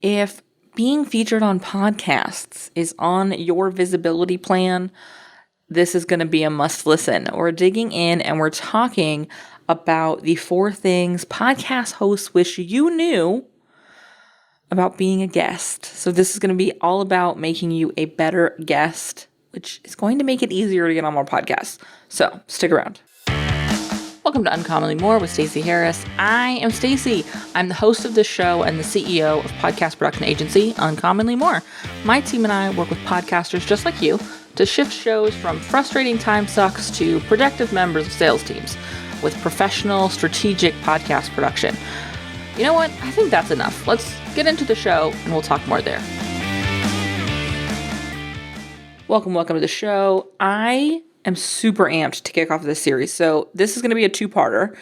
If being featured on podcasts is on your visibility plan, this is going to be a must listen. We're digging in and we're talking about the 4 things podcast hosts wish you knew about being a guest. So this is going to be all about making you a better guest, which is going to make it easier to get on more podcasts. So stick around. Welcome to Uncommonly More with Stacey Harris. I am Stacey. I'm the host of this show and the CEO of podcast production agency Uncommonly More. My team and I work with podcasters just like you to shift shows from frustrating time sucks to productive members of sales teams with professional, strategic podcast production. You know what? I think that's enough. Let's get into the show and we'll talk more there. Welcome to the show. I am super amped to kick off this series. So this is going to be a 2-parter.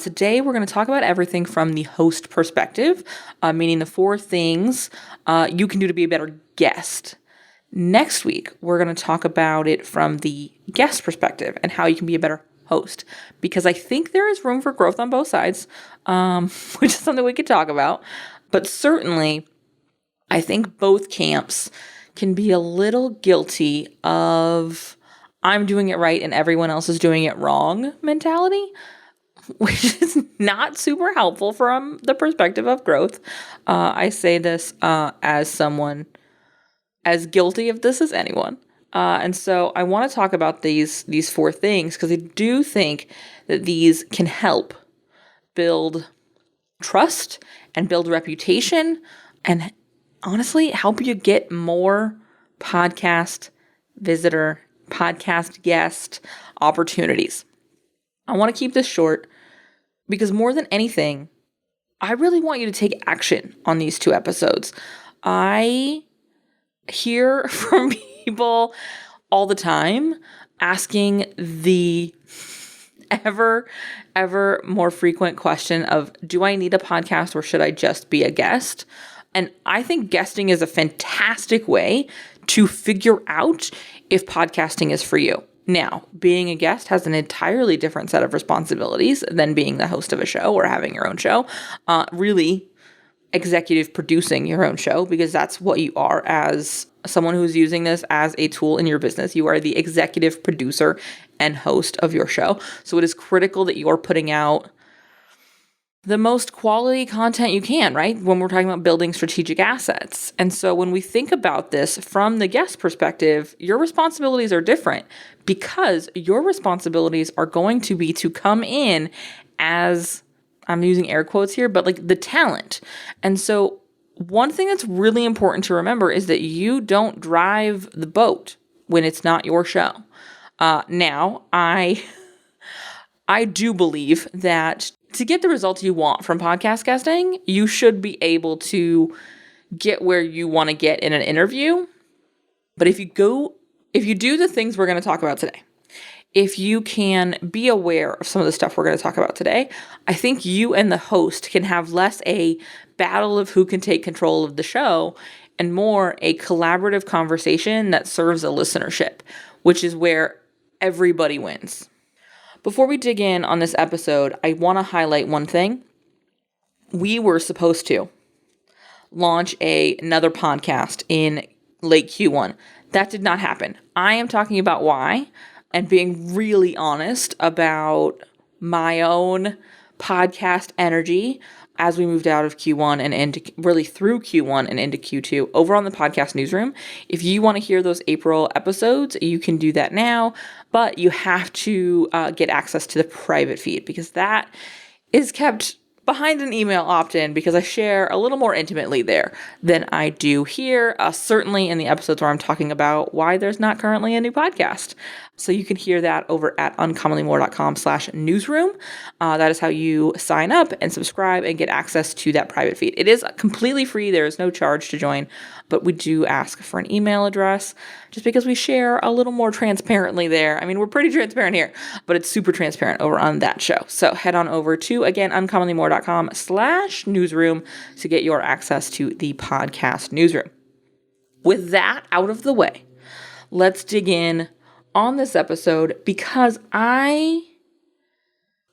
Today we're going to talk about everything from the host perspective, meaning the 4 things you can do to be a better guest. Next week, we're going to talk about it from the guest perspective and how you can be a better host, because I think there is room for growth on both sides, which is something we could talk about. But certainly, I think both camps can be a little guilty of I'm doing it right and everyone else is doing it wrong mentality, which is not super helpful from the perspective of growth. I say this as someone as guilty of this as anyone. And so I want to talk about these 4 things because I do think that these can help build trust and build reputation and honestly help you get more podcast visitor, podcast guest opportunities. I want to keep this short because more than anything, I really want you to take action on these 2 episodes. I hear from people all the time asking the ever more frequent question of, do I need a podcast or should I just be a guest? And I think guesting is a fantastic way to figure out if podcasting is for you. Now, being a guest has an entirely different set of responsibilities than being the host of a show or having your own show. Really, executive producing your own show, because that's what you are as someone who's using this as a tool in your business. You are the executive producer and host of your show. So it is critical that you're putting out the most quality content you can, right? When we're talking about building strategic assets. And so when we think about this from the guest perspective, your responsibilities are different because your responsibilities are going to be to come in as, I'm using air quotes here, but like the talent. And so one thing that's really important to remember is that you don't drive the boat when it's not your show. Now, I do believe that to get the results you want from podcast guesting, you should be able to get where you want to get in an interview. But if you do the things we're going to talk about today, if you can be aware of some of the stuff we're going to talk about today, I think you and the host can have less a battle of who can take control of the show and more a collaborative conversation that serves a listenership, which is where everybody wins. Before we dig in on this episode, I want to highlight one thing. We were supposed to launch another podcast in late Q1. That did not happen. I am talking about why and being really honest about my own podcast energy as we moved out of Q1 and into really through Q1 and into Q2 over on the podcast newsroom. If you want to hear those April episodes, you can do that now, but you have to get access to the private feed because that is kept behind an email opt-in because I share a little more intimately there than I do here, certainly in the episodes where I'm talking about why there's not currently a new podcast. So you can hear that over at uncommonlymore.com/newsroom. That is how you sign up and subscribe and get access to that private feed. It is completely free. There is no charge to join, but we do ask for an email address just because we share a little more transparently there. I mean, we're pretty transparent here, but it's super transparent over on that show. So head on over to, again, uncommonlymore.com/newsroom to get your access to the podcast newsroom. With that out of the way, let's dig in on this episode because I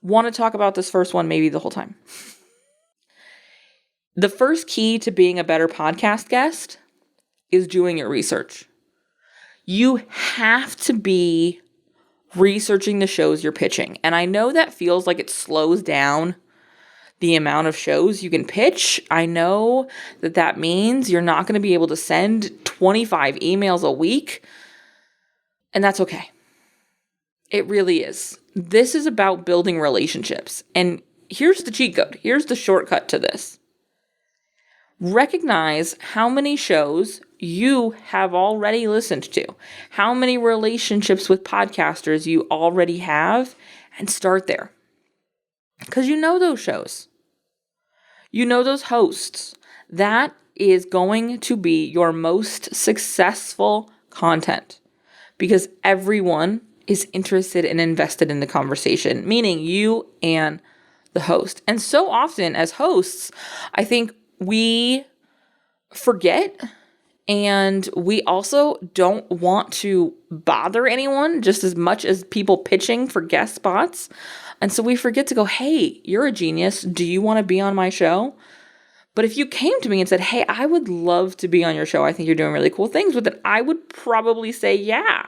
want to talk about this first one maybe the whole time. The first key to being a better podcast guest is doing your research. You have to be researching the shows you're pitching. And I know that feels like it slows down the amount of shows you can pitch. I know that means you're not going to be able to send 25 emails a week. And that's okay. It really is. This is about building relationships. And here's the cheat code. Here's the shortcut to this. Recognize how many shows you have already listened to, how many relationships with podcasters you already have, and start there. Because you know those shows. You know those hosts. That is going to be your most successful content because everyone is interested and invested in the conversation, meaning you and the host. And so often as hosts, I think we forget, and we also don't want to bother anyone just as much as people pitching for guest spots. And so we forget to go, hey, you're a genius. Do you want to be on my show? But if you came to me and said, hey, I would love to be on your show. I think you're doing really cool things with it. I would probably say, yeah,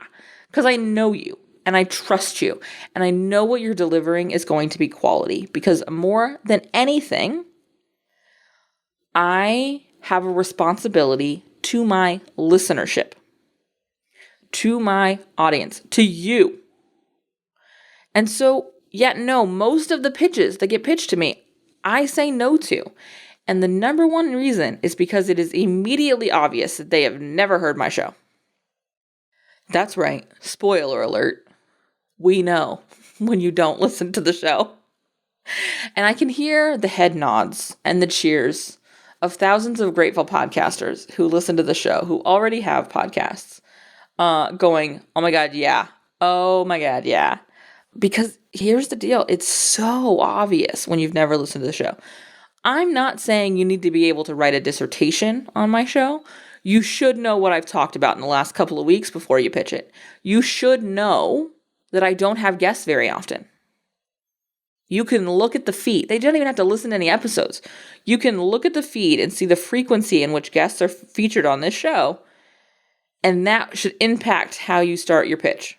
because I know you and I trust you. And I know what you're delivering is going to be quality because more than anything, I have a responsibility to my listenership, to my audience, to you. And so, yet no, most of the pitches that get pitched to me, I say no to. And the number one reason is because it is immediately obvious that they have never heard my show. That's right. Spoiler alert. We know when you don't listen to the show. And I can hear the head nods and the cheers of thousands of grateful podcasters who listen to the show, who already have podcasts, going, oh my God, yeah. Oh my God, yeah. Because here's the deal. It's so obvious when you've never listened to the show. I'm not saying you need to be able to write a dissertation on my show. You should know what I've talked about in the last couple of weeks before you pitch it. You should know that I don't have guests very often. You can look at the feed. They don't even have to listen to any episodes. You can look at the feed and see the frequency in which guests are featured on this show, and that should impact how you start your pitch.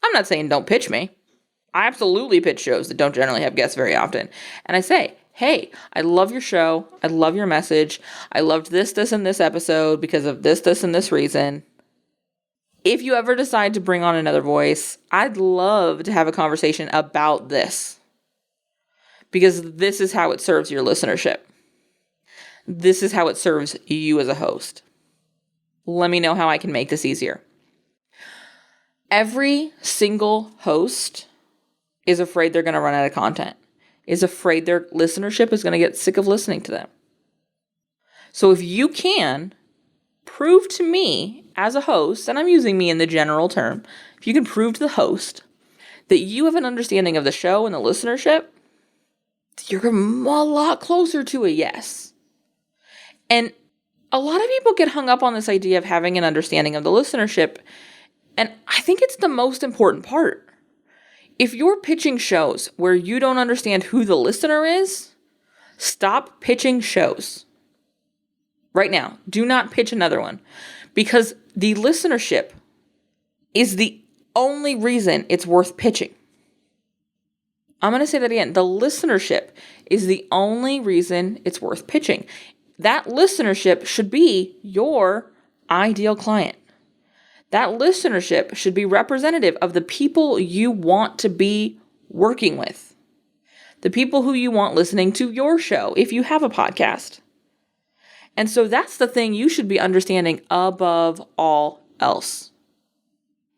I'm not saying don't pitch me. I absolutely pitch shows that don't generally have guests very often. And I say, hey, I love your show. I love your message. I loved this, and this episode because of this, and this reason. If you ever decide to bring on another voice, I'd love to have a conversation about this. Because this is how it serves your listenership. This is how it serves you as a host. Let me know how I can make this easier. Every single host is afraid they're going to run out of content, is afraid their listenership is going to get sick of listening to them. So if you can prove to me as a host, and I'm using me in the general term, if you can prove to the host that you have an understanding of the show and the listenership, you're a lot closer to a yes. And a lot of people get hung up on this idea of having an understanding of the listenership. And I think it's the most important part. If you're pitching shows where you don't understand who the listener is, stop pitching shows. Right now, do not pitch another one. Because the listenership is the only reason it's worth pitching. I'm going to say that again. The listenership is the only reason it's worth pitching. That listenership should be your ideal client. That listenership should be representative of the people you want to be working with. The people who you want listening to your show if you have a podcast. And so that's the thing you should be understanding above all else.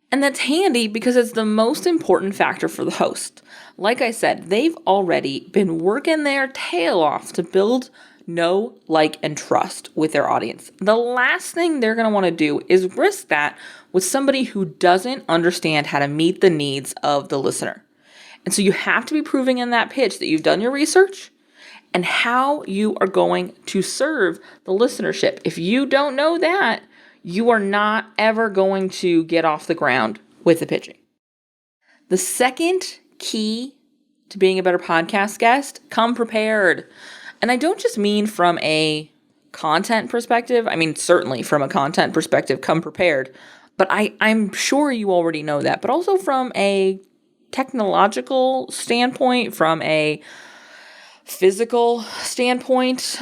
And that's handy because it's the most important factor for the host. Like I said, they've already been working their tail off to build know, like, and trust with their audience. The last thing they're going to want to do is risk that with somebody who doesn't understand how to meet the needs of the listener. And so you have to be proving in that pitch that you've done your research and how you are going to serve the listenership. If you don't know that, you are not ever going to get off the ground with the pitching. The second key to being a better podcast guest, come prepared. And I don't just mean from a content perspective. I mean, certainly from a content perspective, come prepared. But I'm sure you already know that. But also from a technological standpoint, from a physical standpoint,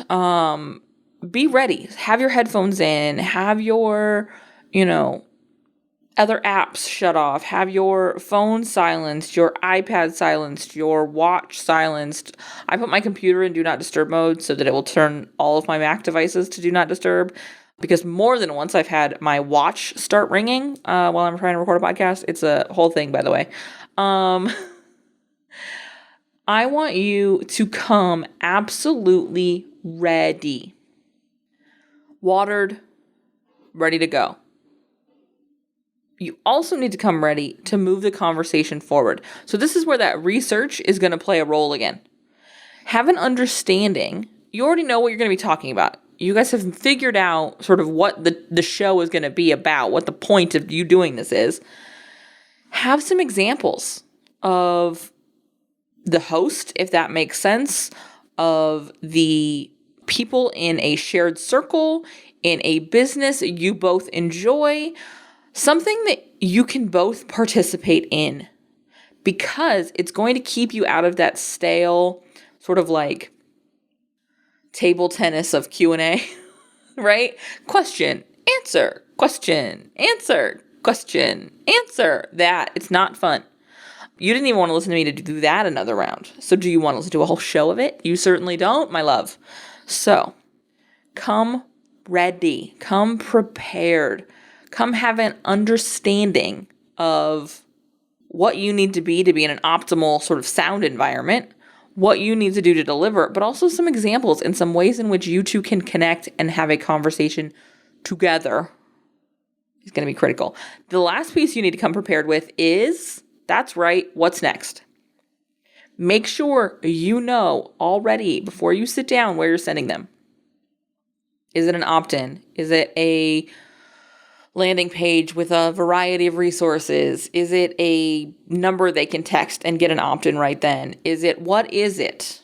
be ready. Have your headphones in, have your, other apps shut off, have your phone silenced, your iPad silenced, your watch silenced. I put my computer in do not disturb mode so that it will turn all of my Mac devices to do not disturb, because more than once I've had my watch start ringing while I'm trying to record a podcast. It's a whole thing, by the way. I want you to come absolutely ready. Watered, ready to go. You also need to come ready to move the conversation forward. So this is where that research is going to play a role again. Have an understanding. You already know what you're going to be talking about. You guys have figured out sort of what the show is going to be about, what the point of you doing this is. Have some examples of the host, if that makes sense, of the people in a shared circle, in a business you both enjoy, something that you can both participate in, because it's going to keep you out of that stale sort of like table tennis of Q&A, right? Question, answer, question, answer, question, answer. That it's not fun. You didn't even want to listen to me to do that another round. So do you want to listen to a whole show of it? You certainly don't, my love. So come ready, come prepared, come have an understanding of what you need to be in an optimal sort of sound environment, what you need to do to deliver, but also some examples and some ways in which you two can connect and have a conversation together. It's going to be critical. The last piece you need to come prepared with is, that's right, what's next? Make sure you know already before you sit down where you're sending them. Is it an opt-in? Is it a landing page with a variety of resources? Is it a number they can text and get an opt-in right then? What is it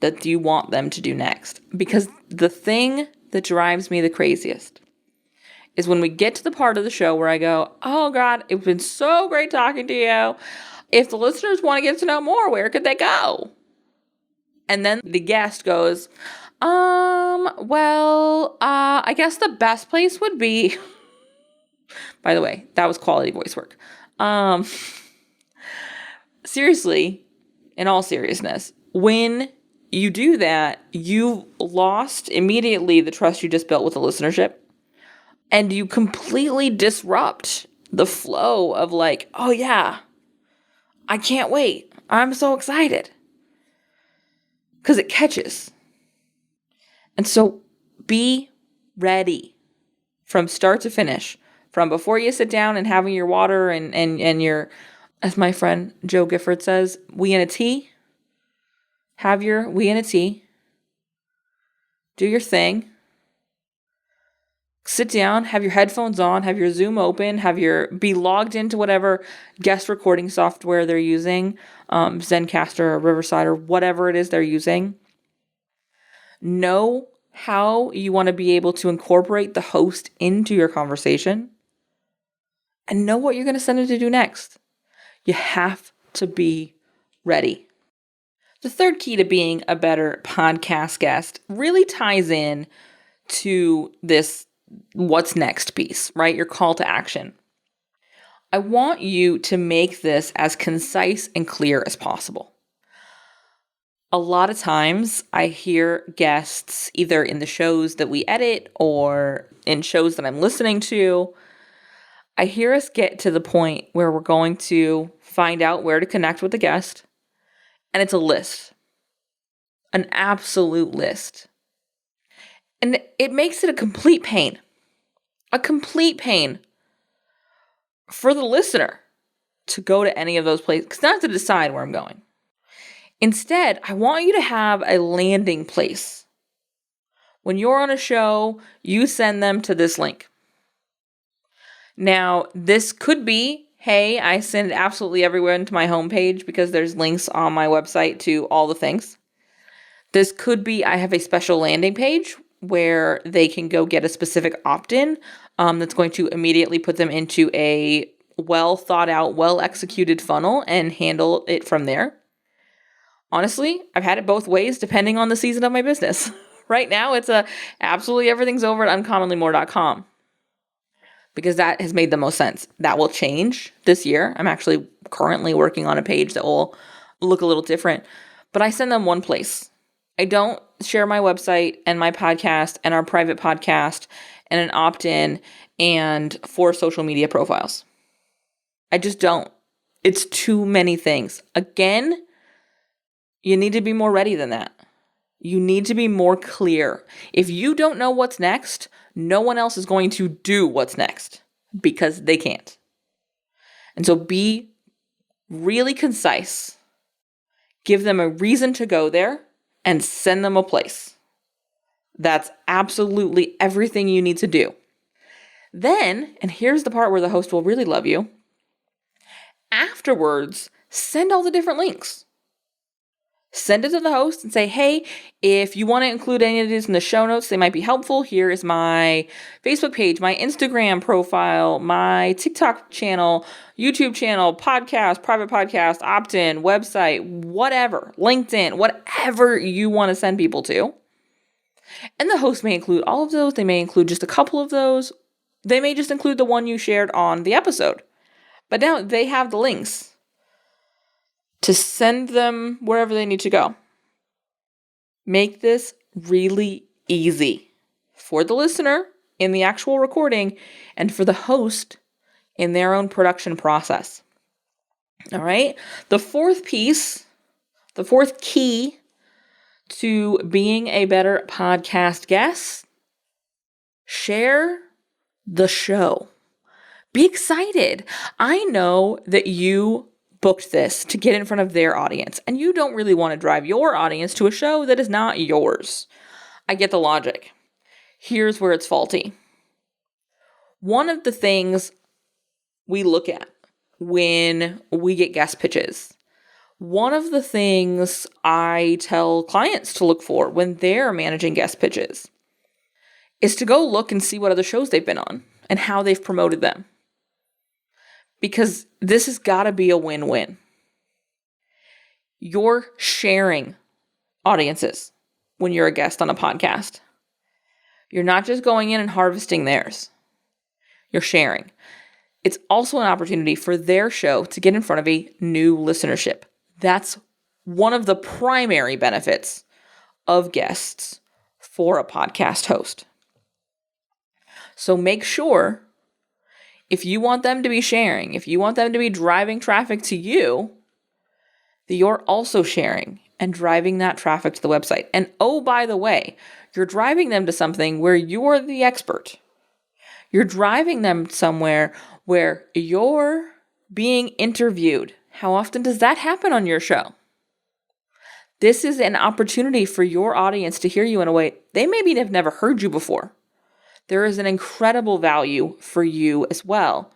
that you want them to do next? Because the thing that drives me the craziest is when we get to the part of the show where I go, oh God, it's been so great talking to you. If the listeners want to get to know more, where could they go? And then the guest goes, I guess the best place would be... By the way, that was quality voice work. Seriously, in all seriousness, when you do that, you've lost immediately the trust you just built with the listenership. And you completely disrupt the flow of like, oh yeah, I can't wait. I'm so excited. Because it catches. And so be ready from start to finish. From before you sit down and having your water and your, as my friend Joe Gifford says, we in a tea. Have your we in a tea. Do your thing. Sit down, have your headphones on, have your Zoom open, be logged into whatever guest recording software they're using, Zencastr or Riverside or whatever it is they're using. Know how you want to be able to incorporate the host into your conversation. And know what you're going to send them to do next. You have to be ready. The third key to being a better podcast guest really ties in to this what's next piece, right? Your call to action. I want you to make this as concise and clear as possible. A lot of times I hear guests either in the shows that we edit or in shows that I'm listening to, I hear us get to the point where we're going to find out where to connect with the guest, and it's a list, an absolute list. And it makes it a complete pain for the listener to go to any of those places, because not to decide where I'm going. Instead, I want you to have a landing place. When you're on a show, you send them to this link. Now, this could be, hey, I send absolutely everyone to my homepage because there's links on my website to all the things. This could be, I have a special landing page where they can go get a specific opt-in that's going to immediately put them into a well thought out, well executed funnel and handle it from there. Honestly, I've had it both ways depending on the season of my business. Right now, it's absolutely everything's over at uncommonlymore.com because that has made the most sense. That will change this year. I'm actually currently working on a page that will look a little different, but I send them one place. I don't share my website and my podcast and our private podcast and an opt-in and 4 social media profiles. I just don't. It's too many things. Again, you need to be more ready than that. You need to be more clear. If you don't know what's next, no one else is going to do what's next because they can't. And so be really concise. Give them a reason to go there and send them a place. That's absolutely everything you need to do. Then, and here's the part where the host will really love you, afterwards, send all the different links. Send it to the host and say, hey, if you want to include any of these in the show notes, they might be helpful. Here is my Facebook page, my Instagram profile, my TikTok channel, YouTube channel, podcast, private podcast, opt-in, website, whatever, LinkedIn, whatever you want to send people to. And the host may include all of those. They may include just a couple of those. They may just include the one you shared on the episode. But now they have the links to send them wherever they need to go. Make this really easy for the listener in the actual recording and for the host in their own production process. All right. The fourth piece, the fourth key to being a better podcast guest, share the show. Be excited. I know that you booked this to get in front of their audience, and you don't really want to drive your audience to a show that is not yours. I get the logic. Here's where it's faulty. One of the things we look at when we get guest pitches, one of the things I tell clients to look for when they're managing guest pitches is to go look and see what other shows they've been on and how they've promoted them. Because this has got to be a win-win. You're sharing audiences when you're a guest on a podcast. You're not just going in and harvesting theirs. You're sharing. It's also an opportunity for their show to get in front of a new listenership. That's one of the primary benefits of guests for a podcast host. So make sure, if you want them to be sharing, if you want them to be driving traffic to you, that you're also sharing and driving that traffic to the website. And oh, by the way, you're driving them to something where you're the expert. You're driving them somewhere where you're being interviewed. How often does that happen on your show? This is an opportunity for your audience to hear you in a way they maybe have never heard you before. There is an incredible value for you as well.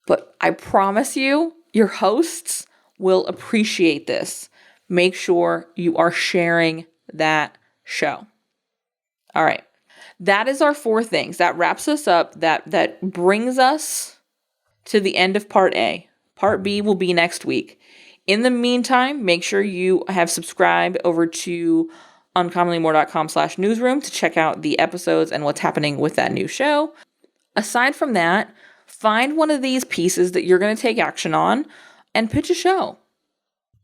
But I promise you, your hosts will appreciate this. Make sure you are sharing that show. All right. That is our 4 things. That wraps us up. That brings us to the end of part A. Part B will be next week. In the meantime, make sure you have subscribed over to uncommonlymore.com/newsroom to check out the episodes and what's happening with that new show. Aside from that, find one of these pieces that you're going to take action on and pitch a show.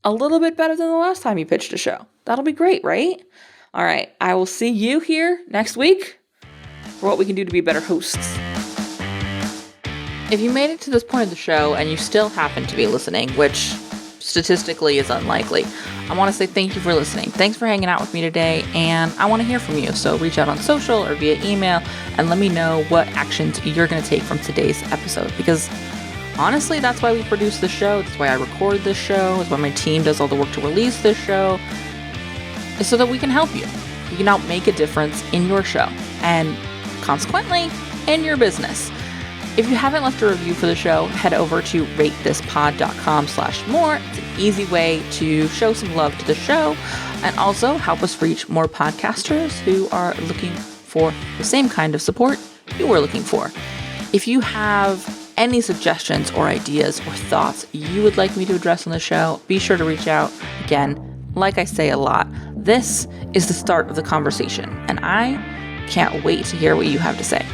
A little bit better than the last time you pitched a show. That'll be great, right? All right. I will see you here next week for what we can do to be better hosts. If you made it to this point of the show and you still happen to be listening, which statistically is unlikely, I want to say thank you for listening. Thanks for hanging out with me today, and I want to hear from you. So reach out on social or via email and let me know what actions you're going to take from today's episode. Because honestly, that's why we produce this show. That's why I record this show. It's why my team does all the work to release this show. It's so that we can help you. We can help make a difference in your show and consequently in your business. If you haven't left a review for the show, head over to ratethispod.com/more. It's an easy way to show some love to the show and also help us reach more podcasters who are looking for the same kind of support you were looking for. If you have any suggestions or ideas or thoughts you would like me to address on the show, be sure to reach out. Again, like I say a lot, this is the start of the conversation, and I can't wait to hear what you have to say.